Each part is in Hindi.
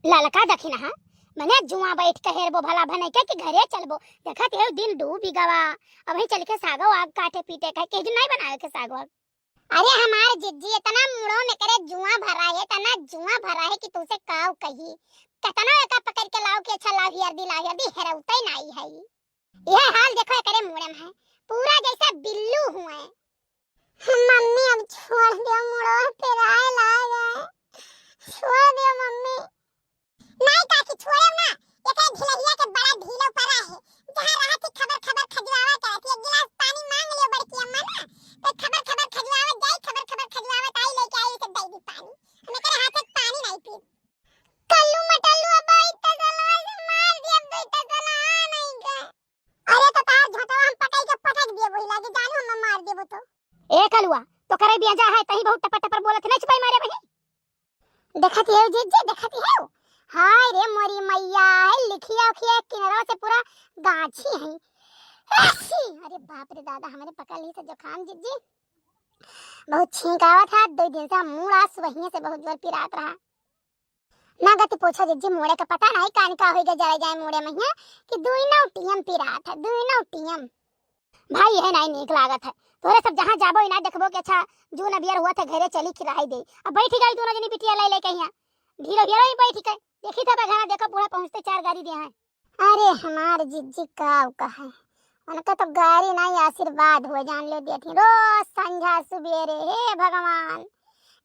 ललका दखिना हा मने जुआ बैठ के हेरबो भला भने के कि घरे चलबो देखत हे दिन डूबी गवा अब ही चल के सागो आग काटे पीटे के दिन नहीं बनावे के सागो। अरे हमार जिज्जी इतना मुड़ो में करे जुआ भरा है तना जुआ भरा है कि तुसे काव कही कतना एका पकड़ के लाओ के अच्छा लाव यार दी हेरउतै नहीं है। यह हाल देखो करे मुड़े में है पूरा जैसा बिल्लू हुए। मम्मी अब छोड़ दो मुड़ो पे राय लागे छोड़ दो मम्मी। नहीं काकी छोड़ो ना ये कहे ढिलहिया के बड़ा ढीलो परा है जहां रहती खबर खबर खजवावा करती एक गिलास पानी मांग लियो बड़की अम्मा ना तो खबर खबर खजवावा जाई खबर खबर खजवावा आई लेके आई उसे दे दी पानी हमें करे हाथ से पानी नहीं पी कल्लू मटल्लू अब इतना जला से मार दिया अब तो इतना जला नहीं गए। अरे तो तार झटवा हम पकाई के पटक दिए वही लागे जानू हम मार देबो तो ए कलुआ तो करे बिया जा है तही बहुत टपट पर बोलत नहीं छुपाई मारे बही देखती है जीजे देखती है हाय रे मोरी मैया लिखिया उखिया किनारा से पूरा गाछी है। अरे बाप रे दादा हमारे पकड़ ली से जुकाम जिज्जी बहुत छींक आवा था 2 दिन से मुंह आस वहीं से बहुत जोर पिरात रहा ना गति पूछो जिज्जी मोड़े का पता नहीं कान का होइगे जले जाए मोड़े में कि 2 टीएम पिरात है 2 टीएम भाई है नहीं नीक लागत है तोरे सब जहां जाबो ना देखबो कि अच्छा जो नबियर हुआ था घरे चली खिलाई दे अब बैठ गई दोनों जनी बिटिया ले ले कहिया धीरे धीरे ही बैठ गई देखी था घरा देखो पूरा पहुंचते 4 गाड़ी दिया है। अरे हमार जिज्जी का है उनका तो गाड़ी नहीं आशीर्वाद हुए जान ले देती रोज संझा सुबेरे हे भगवान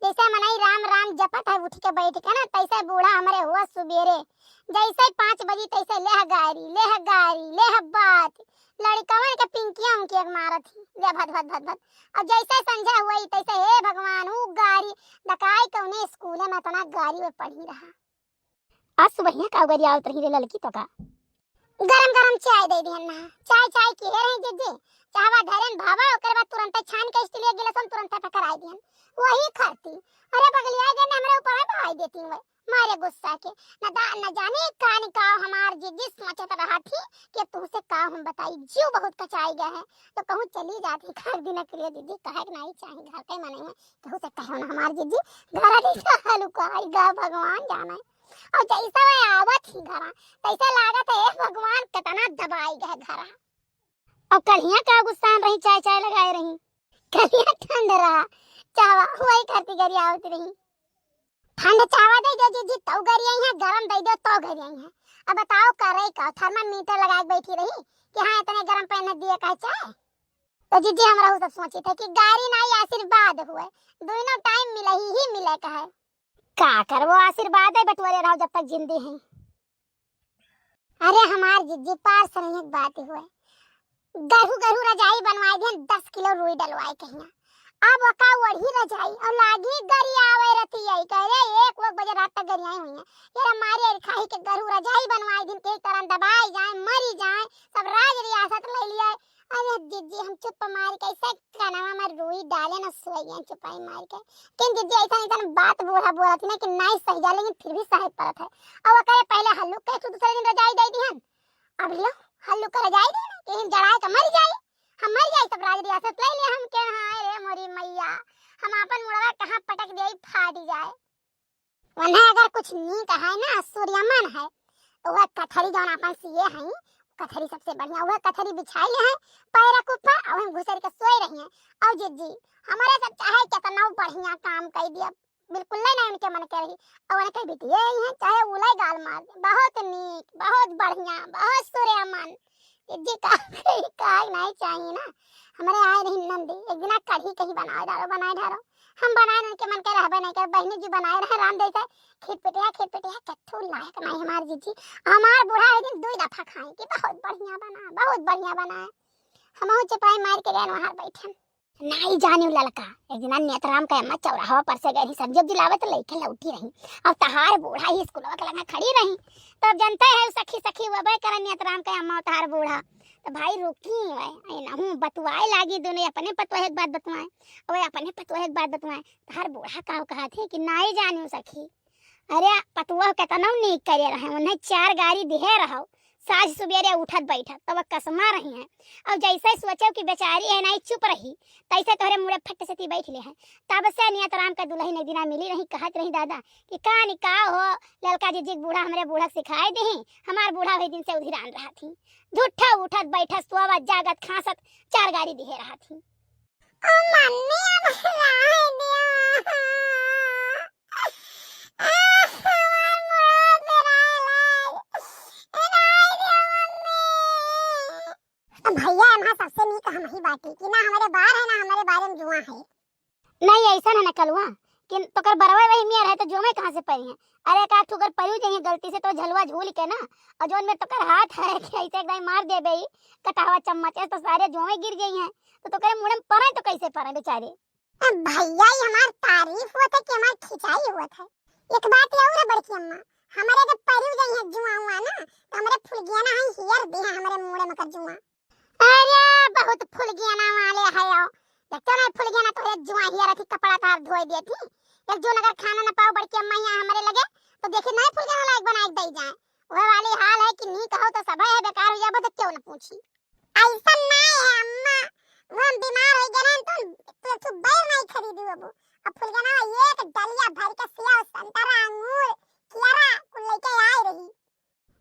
जैसे मनाई राम राम जपत है उठ के बैठ के ना तैसे बूढ़ा हमारे हुआ सुबेरे जैसे 5 बजे तैसे ले बात लड़कवन के पिंकिया उनकी एक मारत थी ले भद और जैसे संझा हुआ तैसे हे भगवान ऊ गाड़ी डकाई कौने स्कूल में तना गाड़ी में पढ़ी रहा आज सुबह का गाड़ी आवत रही लड़की तो का गरम गरम चाय दे दिहन ना चाय की हे रही जिज्जी चाहवा धरन भावा ओकर बाद तुरंत छान के स्टील गिलास में तुरंत टकराई दिहन वही खाती। अरे बगलिया गने हमरे ऊपर भाई देती हुए मारे गुस्सा के न जाने कान का हमार जिज्जी सोचत रहा थी कि तुमसे का हम बताई जीव बहुत कचाई गया है तो कहूं चली जाती खाक दिन के लिए जिज्जी कहे नहीं चाहिए घर के मने में कहूं से कहो ना हमार जिज्जी घर दी हालू का गा भगवान जाने और जैसा वे आवत ही घरा तैसे लागत है भगवान कितना दबाई गए घरा। अब कलियां का गुस्सा में रही चाय लगाए रही कलियां ठंड रहा चावा वही करती गरी आवत रही ठंड चावा दे दो जी तो गरी आई है गरम दे दो तो गरी आई है। अब बताओ करे का थर्मामीटर लगा के बैठी रही कि हां इतने गरम पहने दिए का चाय तो जीजी हमरा सब सोची थे कि गाड़ी नहीं आशीर्वाद हुए दोनों टाइम मिले ही मिले का है का कर वो आशीर्वाद है बटवरे रहो जब तक जिंदगी है। अरे हमार जिज्जी पार से नहीं एक बात हुए गहू रजाई बनवाई दिहन 10 किलो रुई डलवाई कहिया अब का वही रजाई और लागी गरी आवे रती आई करे 1 बजे रात तक गरी आई हुई है ये हमारे खाई के गहू रजाई बनवाई दिन के तरह दबाई जाए मरी जाए सब राज रियासत ले लिया। अरे जिज्जी हम चुप मार के ऐसे कनावा में रुई डाले ना सोई चुपाई मार के किन जिज्जी ऐसा बात बोला थी ना कि नहीं सही जा लेकिन फिर भी सही परत है अब करे पहले हल्लू के दूसरे दिन रजाई दे दिहन अब लो हल्लू का रजाई दे ना कि जड़ाए का मर जाए हम मर जाए सब राज रियासत ले ले हम के हां रे मोरी मैया हम अपन मुड़वा कहां पटक दे फाट जाए वरना अगर कुछ नी कहा है ना सूर्यमन है तो वह कथरी जौन अपन सीए हैं कथरी सबसे बढ़िया वह कथरी बिछाई है पैर के ऊपर और हम घुसर के सोए रही हैं और जिज्जी हमारे सब चाहे कितना बढ़िया काम कर दिया बिल्कुल नहीं उनके मन के रही और उनके बिटिया हैं चाहे उलाई गाल मार दे बहुत नीक बहुत बढ़िया बहुत सूर्यमन जिज्जी का नहीं चाहिए ना हमारे आए रही नंदी एक दिन कढ़ी कहीं बनाए ढारो हम बनाए उनके मन के रहबे नहीं कर बहनी जी बनाए रहे राम देते खिटपिटिया कत्थू लायक नहीं हमार जीजी हमार बूढ़ा एक दिन 2 दफा खाए कि बहुत बढ़िया बना हम चपाई मार के गए वहां बैठे नहीं जाने लड़का एक दिन नेतराम का अम्मा चौराहा पर से गई सब्जी लावत लेके लौटी रही और तहार बूढ़ा ही स्कूलवा के लगा खड़ी रही तब जनता है सखी वबे कर नेतराम का अम्मा तहार बूढ़ा तो भाई रुकी भाई ना हूं बतवाए लागी दोनों अपने पतवा एक बात बतवाए और अपने पतवा एक बात बतवाए तहार बूढ़ा का कहा थे कि नहीं जाने सखी अरे पतवा कितना नहीं करे रहे उन्हें 4 गाड़ी दिहे रहो साज सुबेरे उठत बैठत तब कसमा रही हैं। अब जैसे सोचे कि बेचारी है नहीं चुप रही, तैसे तोहरे मुड़े फट से ती बैठ ले हैं। तब से नियत राम का दुल्हन एक दिना मिली रही, कहत रही दादा कि का निकाह हो ललका जी बूढ़ा हमरे बूढ़ा सिखाए दे, हमार बूढ़ा वही दिन से उधिरान रहा थी, झूठा उठत बैठत सोवत जागत खासत 4 गाड़ी दिहे रहा थी। ओ मम्मी अब राह दिया भैया हमारा सबसे नीक हम ही बाटी कि ना हमारे बार है ना हमारे बारे में जुआ है। नहीं ऐसा है ना कलवा कि तो कर बरवा वही मिया रहे तो जो में कहां से पड़ी है। अरे का ठुकर पड़ू जाइए गलती से तो झलवा झूल के ना, और जोन में तो कर हाथ है कि ऐसे एकदम मार दे बई कटावा चम्मच तो सारे जो में गिर गई हैं, तो करे मुंह में पड़े तो कैसे पड़े बेचारे। भैया ये हमार तारीफ हुआ था कि हमार खिंचाई हुआ था। एक बात और है बड़की अम्मा, हमारे जब पड़ू जाइए जुआ हुआ ना तो हमारे फुलगिया ना हियर दे है हमारे मुंह में कर जुआ। अरे बहुत फुलगिया ना वाले है आओ देखो ना फुलगिया ना तो जुआ हियर थी कपड़ा तार धोई दी थी। एक जो अगर खाना ना पाओ बड़की अम्मा यहाँ हमारे लगे तो देखिए नहीं फुलगिया वाला एक बना के दे जाए। वह वाली हाल है कि नहीं कहो तो सब है बेकार हो जाबो तो क्यों ना पूछी। ऐसा नहीं है अम्मा, वो हम बीमार हो गए ना तो बैर नहीं खरीदू अब फुलगिया ना एक डलिया भर के सेव संतरा अंगूर कियारा कुल लेके आई रही।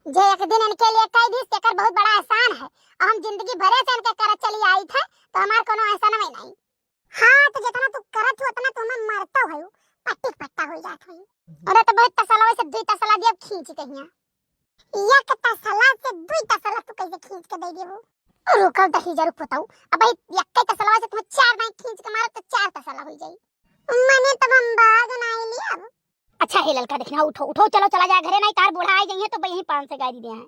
जे एक दिन इनके लिए कई दिस तेकर बहुत बड़ा एहसान है और हम जिंदगी भरे से इनके कर चली आई थे तो हमार कोनो एहसान नहीं। हां तो जितना तू करत हो उतना तू में मरता हो पट्टी पट्टा हो जात हो। अरे तो बहुत तसला से 2 तसला दिए खींच के हिया एक तसला से 2 तसला तू कैसे खींच के दे देबो। रुकल दही जरूर बताऊ अब भाई एक तसला से तुम 4 नहीं खींच के मारो तो 4 तसला हो जाई। मैंने तब हम बाग नहीं लिया। अच्छा हे ललका देखना उठो उठो चलो चला जाए घरे नहीं तार बूढ़ा आ जाइए तो यही 5 से गाड़ी दे हैं।